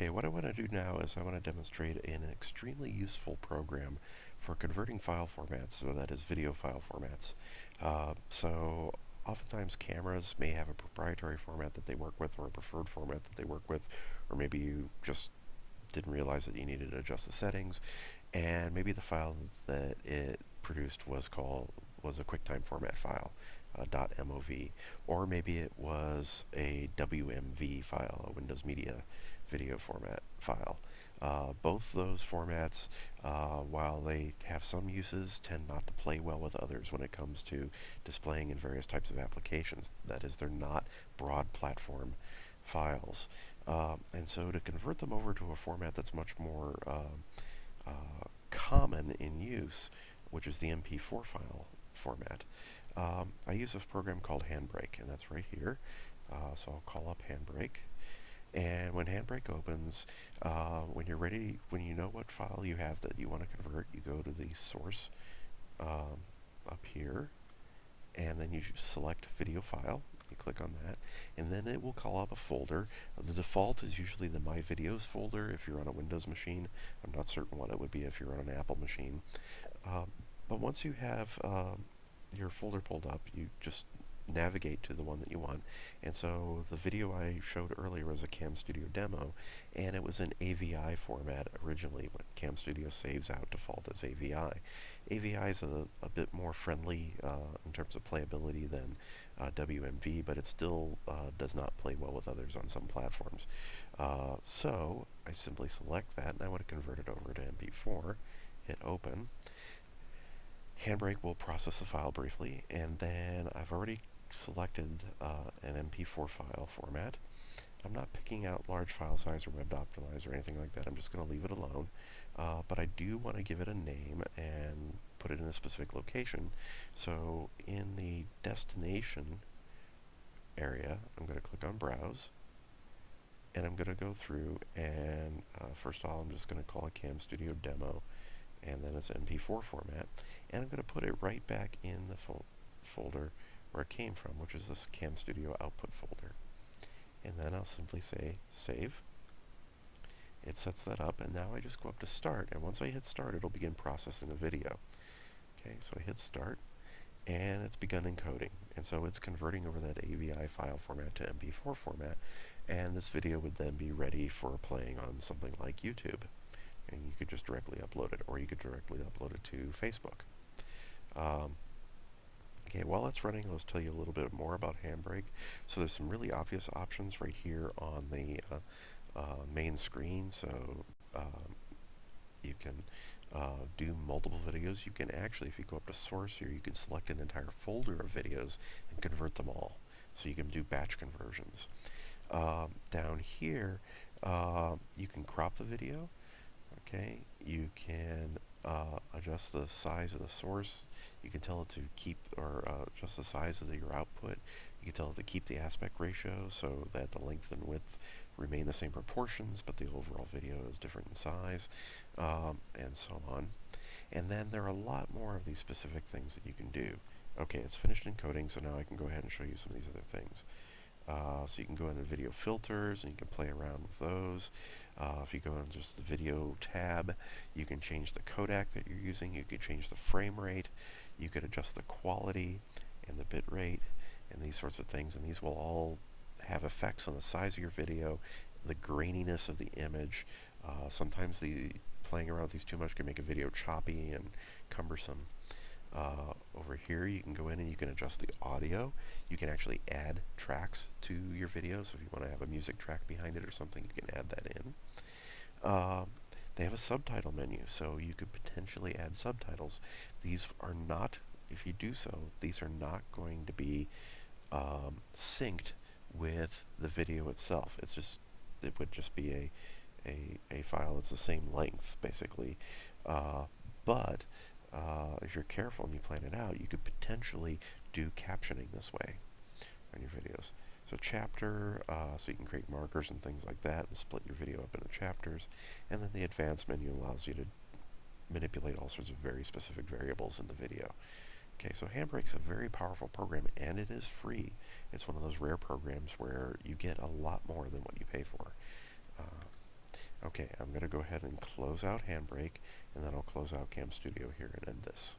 Okay, what I want to do now is I want to demonstrate an extremely useful program for converting file formats, so that is video file formats. So oftentimes cameras may have a proprietary format that they work with or a preferred format that they work with, or maybe you just didn't realize that you needed to adjust the settings, and maybe the file that it produced was a QuickTime format file, .mov, or maybe it was a WMV file, a Windows Media Video format file. Both those formats, while they have some uses, tend not to play well with others when it comes to displaying in various types of applications. That is, they're not broad platform files. And so to convert them over to a format that's much more common in use, which is the MP4 file format, I use a program called Handbrake, and that's right here. So I'll call up Handbrake. And when Handbrake opens, when you're ready, when you know what file you have that you want to convert, you go to the source up here, and then you select video file. You click on that, and then it will call up a folder. The default is usually the My Videos folder if you're on a Windows machine. I'm not certain what it would be if you're on an Apple machine. But once you have your folder pulled up, you just navigate to the one that you want. And so the video I showed earlier was a Cam Studio demo, and it was in AVI format originally, but Cam Studio saves out default as AVI. AVI is a bit more friendly in terms of playability than WMV, but it still does not play well with others on some platforms. So I simply select that, and I want to convert it over to MP4. Hit open. Handbrake will process the file briefly, and then I've already selected an MP4 file format. I'm not picking out large file size or web optimize or anything like that. I'm just going to leave it alone. But I do want to give it a name and put it in a specific location. So in the destination area, I'm going to click on Browse, and I'm going to go through and first of all, I'm just going to call it Cam Studio Demo, and then it's MP4 format, and I'm going to put it right back in the folder where it came from, which is this Cam Studio output folder. And then I'll simply say save. It sets that up, and now I just go up to start, and once I hit start, it'll begin processing the video. Okay, so I hit start, and it's begun encoding, and so it's converting over that AVI file format to MP4 format, and this video would then be ready for playing on something like YouTube. And you could just directly upload it, or you could directly upload it to Facebook. Okay, while that's running, let's tell you a little bit more about Handbrake. So there's some really obvious options right here on the main screen. So you can do multiple videos. You can actually, if you go up to source here, you can select an entire folder of videos and convert them all. So you can do batch conversions. Down here, you can crop the video. Okay, you can adjust the size of the source. You can tell it to keep or adjust the size of your output. You can tell it to keep the aspect ratio so that the length and width remain the same proportions, but the overall video is different in size, and so on. And then there are a lot more of these specific things that you can do. Okay, it's finished encoding, so now I can go ahead and show you some of these other things. So you can go into video filters and you can play around with those. If you go into just the video tab, you can change the codec that you're using. You can change the frame rate. You could adjust the quality and the bit rate and these sorts of things. And these will all have effects on the size of your video, the graininess of the image. Sometimes the playing around with these too much can make a video choppy and cumbersome. Over here you can go in and you can adjust the audio. You can actually add tracks to your video, so if you want to have a music track behind it or something, you can add that in. They have a subtitle menu, so you could potentially add subtitles. These are not, if you do so, these are not going to be synced with the video itself. It would just be a file that's the same length, basically. But if you're careful and you plan it out, you could potentially do captioning this way on your videos. So chapter, so you can create markers and things like that and split your video up into chapters. And then the advanced menu allows you to manipulate all sorts of very specific variables in the video. Okay, so Handbrake's a very powerful program, and it is free. It's one of those rare programs where you get a lot more than what you pay for. Okay, I'm going to go ahead and close out Handbrake, and then I'll close out Cam Studio here and end this.